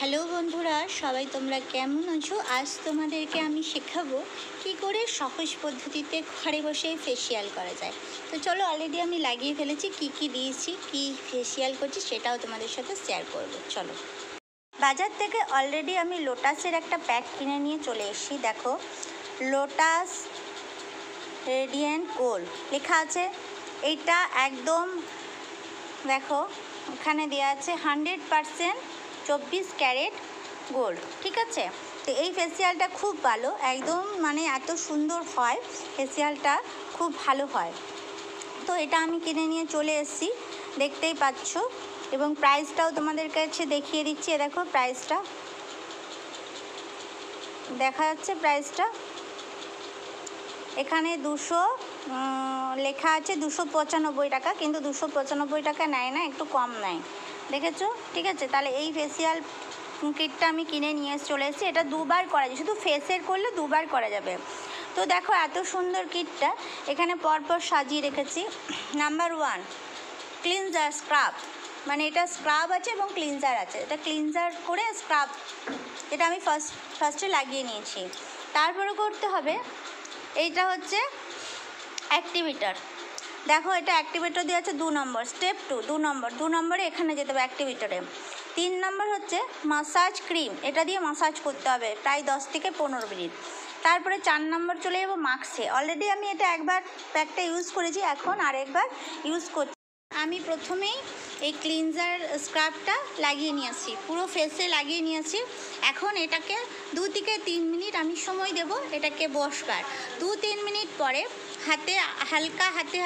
Hello বন্ধুরা, সবাই তোমরা কেমন আছো? আজ তোমাদেরকে আমি শেখাবো কি করে সহজ পদ্ধতিতে ঘরে বসে ফেসিয়াল করা যায়। তো চলো, অলরেডি আমি লাগিয়ে ফেলেছি, কি দিয়েছি, কি ফেসিয়াল করছি সেটাও তোমাদের সাথে শেয়ার করব। চলো, বাজার থেকে অলরেডি আমি লোটাসের একটা প্যাক কিনে নিয়ে চলে এসেছি। দেখো, লোটাস রেডিয়েন্ট গোল্ড লেখা আছে। এইটা একদম দেখো, ওখানে দেওয়া আছে 100% 24 ক্যারেট গোল্ড, ঠিক আছে। তো এই ফেসিয়ালটা খুব ভালো, একদম মানে এত সুন্দর হয়, ফেসিয়ালটা খুব ভালো হয়। তো এটা আমি কিনে নিয়ে চলে এসেছি, দেখতেই পাচ্ছ, এবং প্রাইসটাও তোমাদের কাছে দেখিয়ে দিচ্ছি। দেখো প্রাইসটা দেখা যাচ্ছে, প্রাইসটা এখানে 200 লেখা আছে, 295 টাকা, কিন্তু 295 টাকা নেয় না, একটু কম নেয়, দেখেছো, ঠিক আছে। তাহলে এই ফেসিয়াল কিটটা আমি কিনে নিয়ে চলে এসেছি। এটা দুবার করা যায়, শুধু ফেসের করলে দুবার করা যাবে। তো দেখো এত সুন্দর কিটটা এখানে পরপর সাজিয়ে রেখেছি। নাম্বার 1 ক্লিনজার স্ক্রাব, মানে এটা স্ক্রাব আছে এবং ক্লিনজার আছে। এটা ক্লিনজার করে স্ক্রাব, এটা আমি ফার্স্টে লাগিয়ে নিয়েছি। তারপরে করতে হবে, এইটা হচ্ছে অ্যাক্টিভেটার। দেখো এটা অ্যাক্টিভেটর দেওয়া আছে 2 নম্বর, স্টেপ 2, 2 নম্বরে এখানে যেতে হবে অ্যাক্টিভেটরে। 3 নম্বর হচ্ছে মাসাজ ক্রিম, এটা দিয়ে মাসাজ করতে হবে প্রায় 10 থেকে 15 মিনিট। তারপরে 4 নম্বর চলে যাবো মাস্কে। অলরেডি আমি এটা একবার প্যাকটা ইউজ করেছি, এখন আরেকবার ইউজ করছি। আমি প্রথমেই এই ক্লিনজার স্ক্রাবটা লাগিয়ে নিয়েছি, পুরো ফেসে লাগিয়ে নিয়েছি। এখন এটাকে 2 থেকে 3 মিনিট আমি সময় দেব এটাকে বসবার। 2-3 মিনিট পরে হাতে হালকা হাতে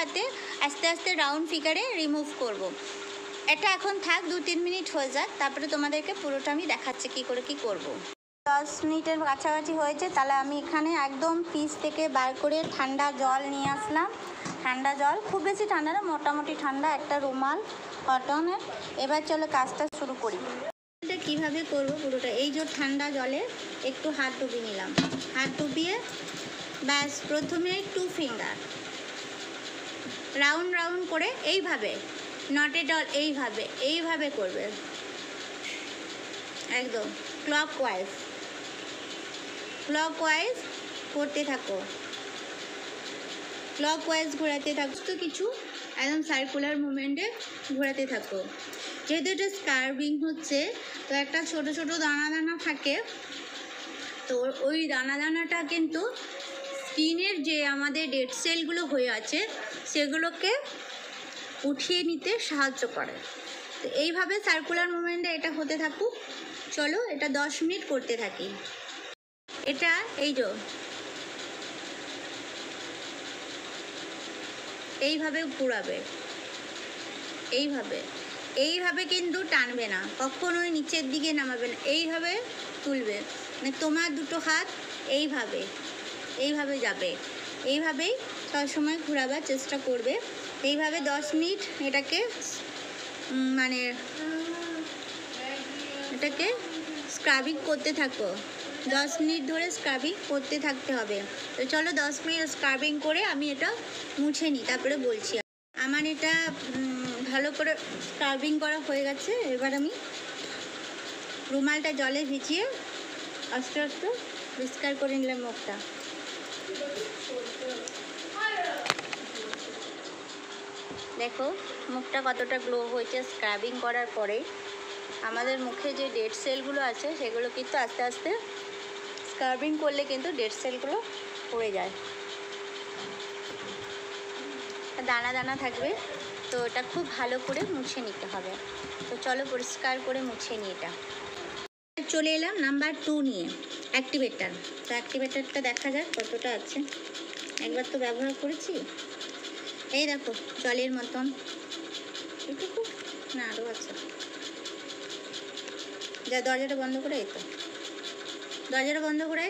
আস্তে আস্তে রাউন্ড ফিগারে রিমুভ করব। এটা এখন থাক, 2-3 মিনিট হয়ে যাক, তারপরে তোমাদেরকে পুরোটা আমি দেখাচ্ছি কী করে কী করব। 10 মিনিটের কাছাকাছি হয়েছে, তাহলে আমি এখানে একদম ফ্রিজ থেকে বার করে ঠান্ডা জল নিয়ে আসলাম। ঠান্ডা জল, খুব বেশি ঠান্ডা না, মোটামুটি ঠান্ডা, একটা রুমাল কটনের। এবার চলো কাজটা শুরু করি। এটা কীভাবে করবো পুরোটা, এই যে ঠান্ডা জলে একটু হাত ডুবিয়ে নিলাম, হাত ডুবিয়ে ব্যাস প্রথমে 2 ফিঙ্গার রাউন্ড রাউন্ড করে এইভাবে, নটে ডল এইভাবে করবে, একদম ক্লকওয়াইজ করতে থাকো, ক্লকওয়াইজ ঘোরাতে থাকো, তো কিছু একদম সার্কুলার মুভমেন্টে ঘোরাতে থাকো। যেহেতু এটা স্কার্বিং হচ্ছে, তো একটা ছোট ছোট দানা দানা থাকে, তো ওই দানা দানাটা কিন্তু স্কিনের যে আমাদের ডেড সেলগুলো হয়ে আছে সেগুলোকে উঠিয়ে নিতে সাহায্য করে। তো এইভাবে সার্কুলার মুভমেন্টে এটা হতে থাকুক। চলো এটা 10 মিনিট করতে থাকি। এটা এই যে এইভাবে ঘোরাবে, এইভাবে কিন্তু টানবে না, কখনোই নিচের দিকে নামাবে না, এইভাবে তুলবে, মানে তোমার দুটো হাত এইভাবে যাবে, এইভাবেই সবসময় ঘোরাবার চেষ্টা করবে। এইভাবে 10 মিনিট এটাকে মানে এটাকে স্ক্রাবিং করতে থাকো, 10 মিনিট ধরে স্ক্রাবিং করতে থাকতে হবে। তো চলো 10 মিনিট স্ক্রাবিং করে আমি এটা মুছে নিই, তারপরে বলছি। আমার এটা ভালো করে স্ক্রাবিং করা হয়ে গেছে। এবার আমি রুমালটা জলে ভিজিয়ে আস্তে আস্তে পরিষ্কার করে নিলাম মুখটা। দেখো মুখটা কতটা গ্লো হয়েছে স্ক্রাবিং করার পরে। আমাদের মুখে যে ডেড সেলগুলো আছে সেগুলো কিন্তু আস্তে আস্তে স্ক্রাবিং করলে কিন্তু ডেড সেলগুলো পড়ে যায়, দানা দানা থাকবে, তো এটা খুব ভালো করে মুছে নিতে হবে। তো চলো পরিষ্কার করে মুছে নিই। এটা চলে এলাম নাম্বার 2 নিয়ে, অ্যাক্টিভেটার। তো অ্যাক্টিভেটারটা দেখা যাক কতটা আছে, একবার তো ব্যবহার করেছি। এই দেখো জলের মতন, এটুকু না আরও আছে। যা দরজাটা বন্ধ করে, এই তো দরজাটা বন্ধ করে,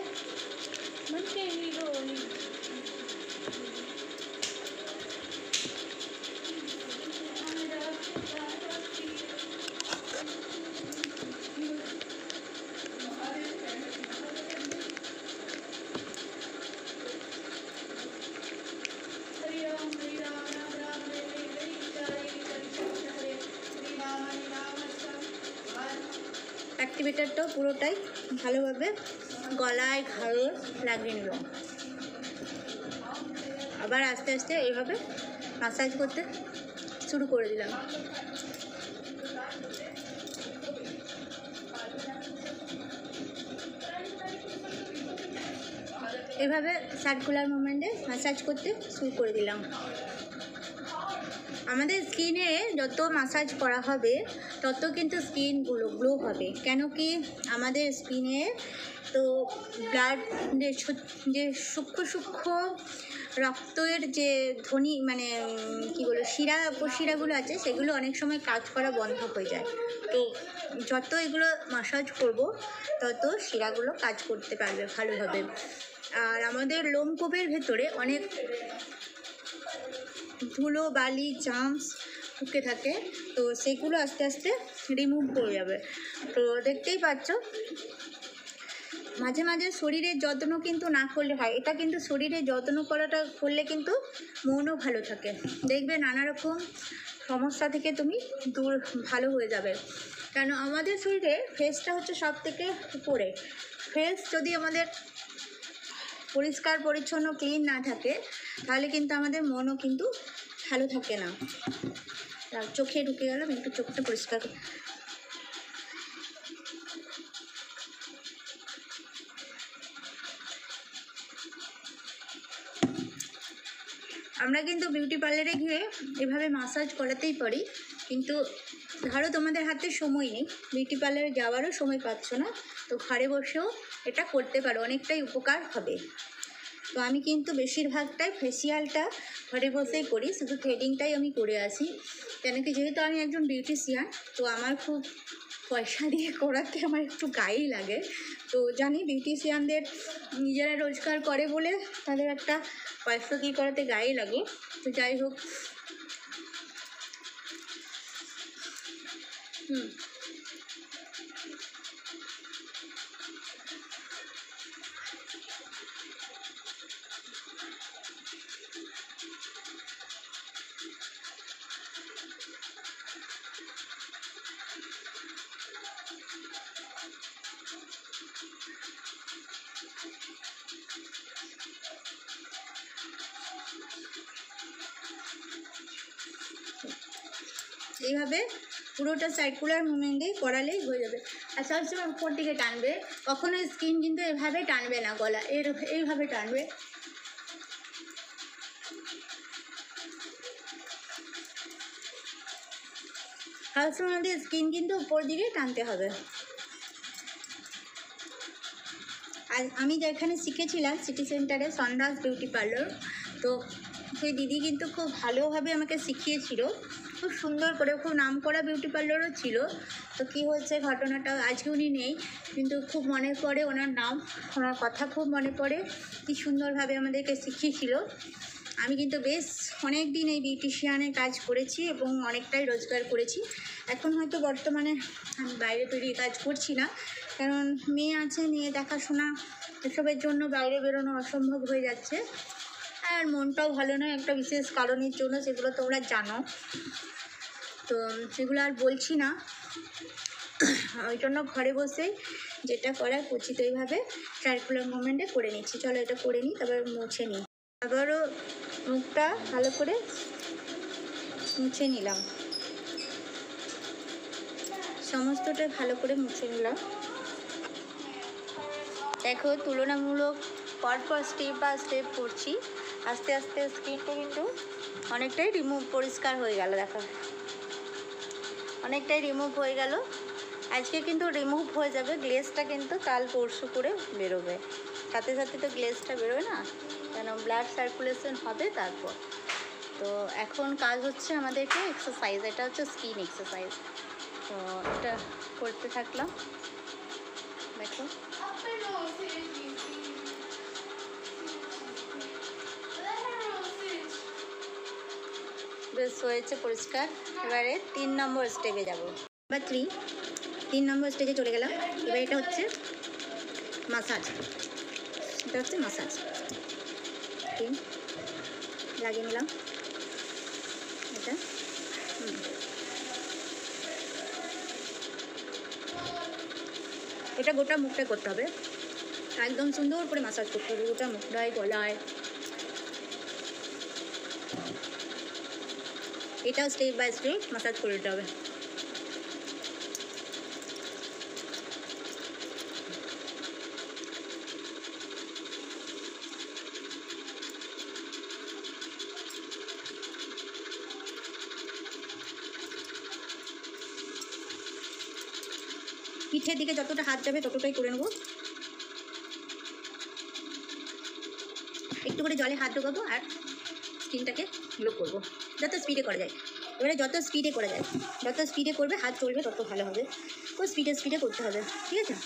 অ্যাক্টিভেটারটাও পুরোটাই ভালোভাবে গলায় ঘাড়ে লাগিয়ে নিল। আবার আস্তে আস্তে এইভাবে মাসাজ করতে শুরু করে দিলাম। এভাবে সার্কুলার মুভমেন্টে ম্যাসাজ করতে শুরু করে দিলাম। আমাদের স্কিনে যত ম্যাসাজ করা হবে তত কিন্তু স্কিনগুলো গ্লো হবে। কেন কি আমাদের স্কিনে তো ব্লাড যে সূক্ষ্ম সূক্ষ্ম রক্তের যে ধ্বনি মানে কী বলো শিরা উপশিরাগুলো আছে সেগুলো অনেক সময় কাজ করা বন্ধ হয়ে যায়। তো যত এগুলো ম্যাসাজ করব তত শিরাগুলো কাজ করতে পারবে ভালোভাবে। আর আমাদের লোমকূপের ভেতরে অনেক ধুলো বালি জার্মস ঢুকে থাকে, তো সেগুলো আস্তে আস্তে রিমুভ হয়ে যাবে। তো দেখতেই পাচ্ছ মাঝে মাঝে শরীরের যত্ন কিন্তু না করলে হয়, এটা কিন্তু শরীরের যত্ন করাটা করলে কিন্তু মনও ভালো থাকে। দেখবে নানা রকম সমস্যা থেকে তুমি দূর ভালো হয়ে যাবে। কেন আমাদের শরীরে ফেসটা হচ্ছে সব থেকে উপরে। ফেস যদি আমাদের পরিষ্কার পরিচ্ছন্ন ক্লিন না থাকে তাহলে কিন্তু আমাদের মনও কিন্তু ভালো থাকে না। চোখে ঢুকে গেলাম, একটু চোখটা পরিষ্কার। আমরা কিন্তু বিউটি পার্লারে গিয়ে এভাবে ম্যাসাজ করাতেই পারি, কিন্তু ধরো তোমাদের হাতে সময় নেই, বিউটি পার্লারে যাওয়ারও সময় পাচ্ছ না, তো ঘরে বসেও এটা করতে পারো, অনেকটাই উপকার হবে। তো আমি কিন্তু বেশিরভাগটাই ফেসিয়ালটা ঘরে বসেই করি, শুধু থ্রেডিংটাই আমি করে আসি। কেন কি যেহেতু আমি একজন বিউটিশিয়ান, তো আমার খুব পয়সা দিয়ে করাতে আমার একটু গায়েই লাগে। তো জানি বিউটিশিয়ানদের নিজেরা রোজগার করে বলে তাদের একটা পয়সা দিয়ে করাতে গায়ে লাগে। তো যাই হোক, এইভাবে পুরোটা সার্কুলার মুভমেন্টে করালেই হয়ে যাবে। আর সবসময় উপর দিকে টানবে, কখনো স্কিন কিন্তু এভাবে টানবে না, গলা এইভাবে টানবে। সবসময় আমাদের স্কিন কিন্তু উপর দিকে টানতে হবে। আর আমি যেখানে শিখেছিলাম সিটি সেন্টারে সন্ধ্যাস বিউটি পার্লার, তো সেই দিদি কিন্তু খুব ভালোভাবে আমাকে শিখিয়েছিল, খুব সুন্দর করে, খুব নাম করা বিউটি পার্লারও ছিল। তো কী হয়েছে ঘটনাটা, আজকে উনি নেই, কিন্তু খুব মনে পড়ে ওনার নাম, ওনার কথা খুব মনে পড়ে, কী সুন্দরভাবে আমাদেরকে শিখিয়েছিল। আমি কিন্তু বেশ অনেক দিন এই বিউটিশিয়ানের কাজ করেছি এবং অনেকটাই রোজগার করেছি। এখন হয়তো বর্তমানে আমি বাইরে বেরিয়ে কাজ করছি না, কারণ মেয়ে আছে, মেয়ে দেখাশোনা এসবের জন্য বাইরে বেরোনো অসম্ভব হয়ে যাচ্ছে। আর মনটাও ভালো নয় একটা বিশেষ কারণের জন্য, সেগুলো তোমরা জানো, তো সেগুলো আর বলছি না। ওই জন্য ঘরে বসেই যেটা করার উচিত এইভাবে সার্কুলার মুভমেন্টে করে নিচ্ছি। চলো এটা করে নিই, তারপর মুছে নিই। আবারও মুখটা ভালো করে মুছে নিলাম, সমস্তটা ভালো করে মুছে নিলাম। দেখো তুলনামূলক পরপর স্টেপ বাই স্টেপ করছি, আস্তে আস্তে স্কিনটা কিন্তু অনেকটাই পরিষ্কার হয়ে গেল। দেখো অনেকটাই রিমুভ হয়ে গেল। আজকে কিন্তু রিমুভ হয়ে যাবে, গ্লেজটা কিন্তু কাল পরশু করে বেরোবে। সাথে সাথে তো গ্লেজটা বেরোয় না, কেন ব্লাড সার্কুলেশন হবে তারপর। তো এখন কাজ হচ্ছে আমাদেরকে এক্সারসাইজ, এটা হচ্ছে স্কিন এক্সারসাইজ। তো এটা করতে থাকলাম। দেখো বেশ হয়েছে পরিষ্কার। এবারে 3 নম্বর স্টেপে যাব। এবার 3 নম্বর স্টেজে চলে গেলাম। এবার এটা হচ্ছে মাসাজ, এটা হচ্ছে মাসাজ। লাগিয়ে নিলাম এটা। এটা গোটা মুখটা করতে হবে, একদম সুন্দর করে মাসাজ করতে হবে গোটা মুখটায়, গলায়। এটাও স্টেপ বাই স্টেপ মাসাজ করে দিতে হবে। পিঠের দিকে যতটা হাত যাবে ততটাই করে নেবো। একটু করে জলে হাত ঢোকাবো আর স্কিনটাকে গ্লো করবো, যত স্পিডে করা যায়। এবারে যত স্পিডে করা যায়, যত স্পিডে করবে হাত চলবে তত ভালো হবে। তো স্পিডে স্পিডে করতে হবে, ঠিক আছে?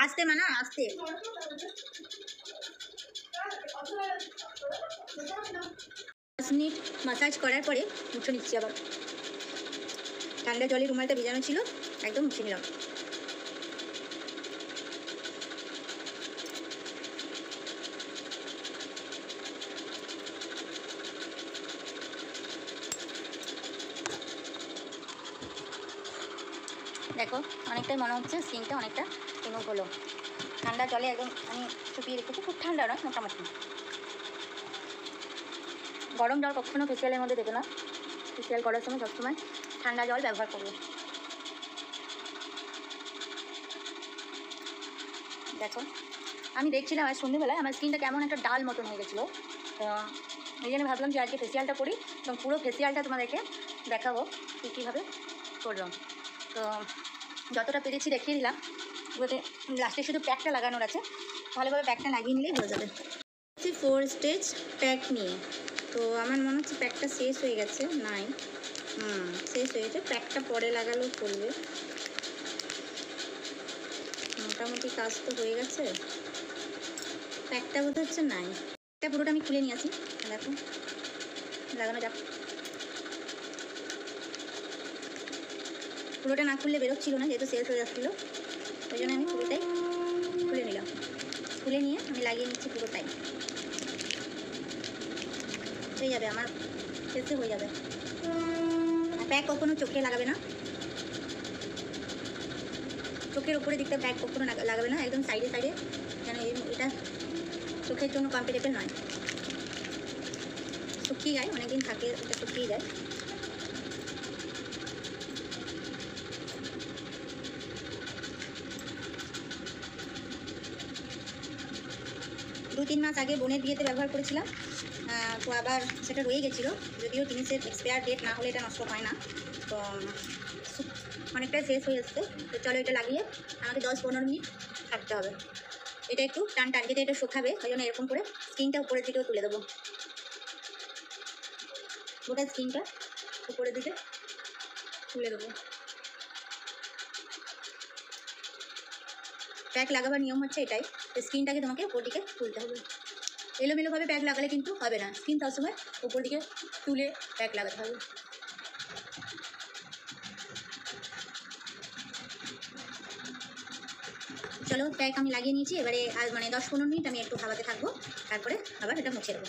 আস্তে মানা, আস্তে। 5 মিনিট মাসাজ করার পরে মুছে নিচ্ছি। আবার ঠান্ডা জলে রুমালটা ভিজানো ছিল, একদম মুছে নিলাম। দেখো অনেকটাই মনে হচ্ছে স্কিনটা অনেকটা রিমুভ হলো। ঠান্ডা জলে একদম আমি চুপিয়ে রেখেছি, খুব ঠান্ডা নয়, মোটামুটি। গরম জল কখনো ফেসিয়ালের মধ্যে দেবে না, ফেসিয়াল করার সময় সবসময় ঠান্ডা জল ব্যবহার করবে। দেখো আমি দেখছিলাম আজ সন্ধ্যেবেলায় আমার স্কিনটা কেমন একটা ডাল মতন হয়ে গেছিলো, তো এই জন্য ভাবলাম যে আজকে ফেসিয়ালটা করি এবং পুরো ফেসিয়ালটা তোমাদেরকে দেখাবো কীভাবে করলাম। তো যতটা পেরেছি দেখিয়ে দিলাম। এবারে লাস্টে শুধু প্যাকটা লাগানোর আছে, ভালোভাবে প্যাকটা লাগিয়ে নিলেই হয়ে যাবে। 4 স্টেজ প্যাক নিয়ে, তো আমার মনে হচ্ছে প্যাকটা শেষ হয়ে গেছে। নাই, শেষ হয়ে গেছে। প্যাকটা পরে লাগালেও চলবে, মোটামুটি কাজ তো হয়ে গেছে। প্যাকটা বোধ হচ্ছে নাই। এটা পুরোটা আমি খুলে নিয়ে আসি, দেখো লাগানো যাক। পুরোটা না খুললে বেরোচ্ছিল না, যেহেতু শেষ হয়ে যাচ্ছিলো, ওই জন্য আমি পুরোটাই খুলে নিলাম। খুলে নিয়ে আমি লাগিয়ে নিচ্ছি পুরোটাই। হয়ে যাবে আমার, শেষে হয়ে যাবে। প্যাক কখনো চোখে লাগাবে না, চোখের ওপরে দিকটা প্যাক কখনো লাগাবে না, একদম সাইডে সাইডে, কেন এটা চোখের জন্য কমফর্টেবল নয়। শুকিয়ে যায়, অনেকদিন থাকে, এটা শুকিয়ে যায়। দু 3 মাস আগে বোনের বিয়েতে ব্যবহার করেছিলাম, তো আবার সেটা রয়ে গেছিলো। যদিও জিনিসের এক্সপায়ার ডেট না হলে এটা নষ্ট হয় না, তো অনেকটাই শেষ হয়ে যাচ্ছে। তো চলো এটা লাগিয়ে আমাকে 10-15 মিনিট থাকতে হবে। এটা একটু টান যেতে এটা শুকাবে, ওই জন্য এরকম করে স্কিনটা উপরের দিকেও তুলে দেবো। গোটা স্কিনটা উপরের দিকে তুলে দেবো। প্যাক লাগাবার নিয়ম হচ্ছে এটাই, স্কিনটাকে তোমাকে উপর দিকে তুলতে হবে। এলোমেলোভাবে প্যাক লাগালে কিন্তু হবে না, স্কিন সবসময় উপর দিকে তুলে প্যাক লাগাতে হবে। চলো প্যাক আমি লাগিয়ে নিয়েছি। এবারে আর 10-15 মিনিট আমি একটু হাওয়াতে থাকবো, তারপরে আবার এটা মুছে দেবো।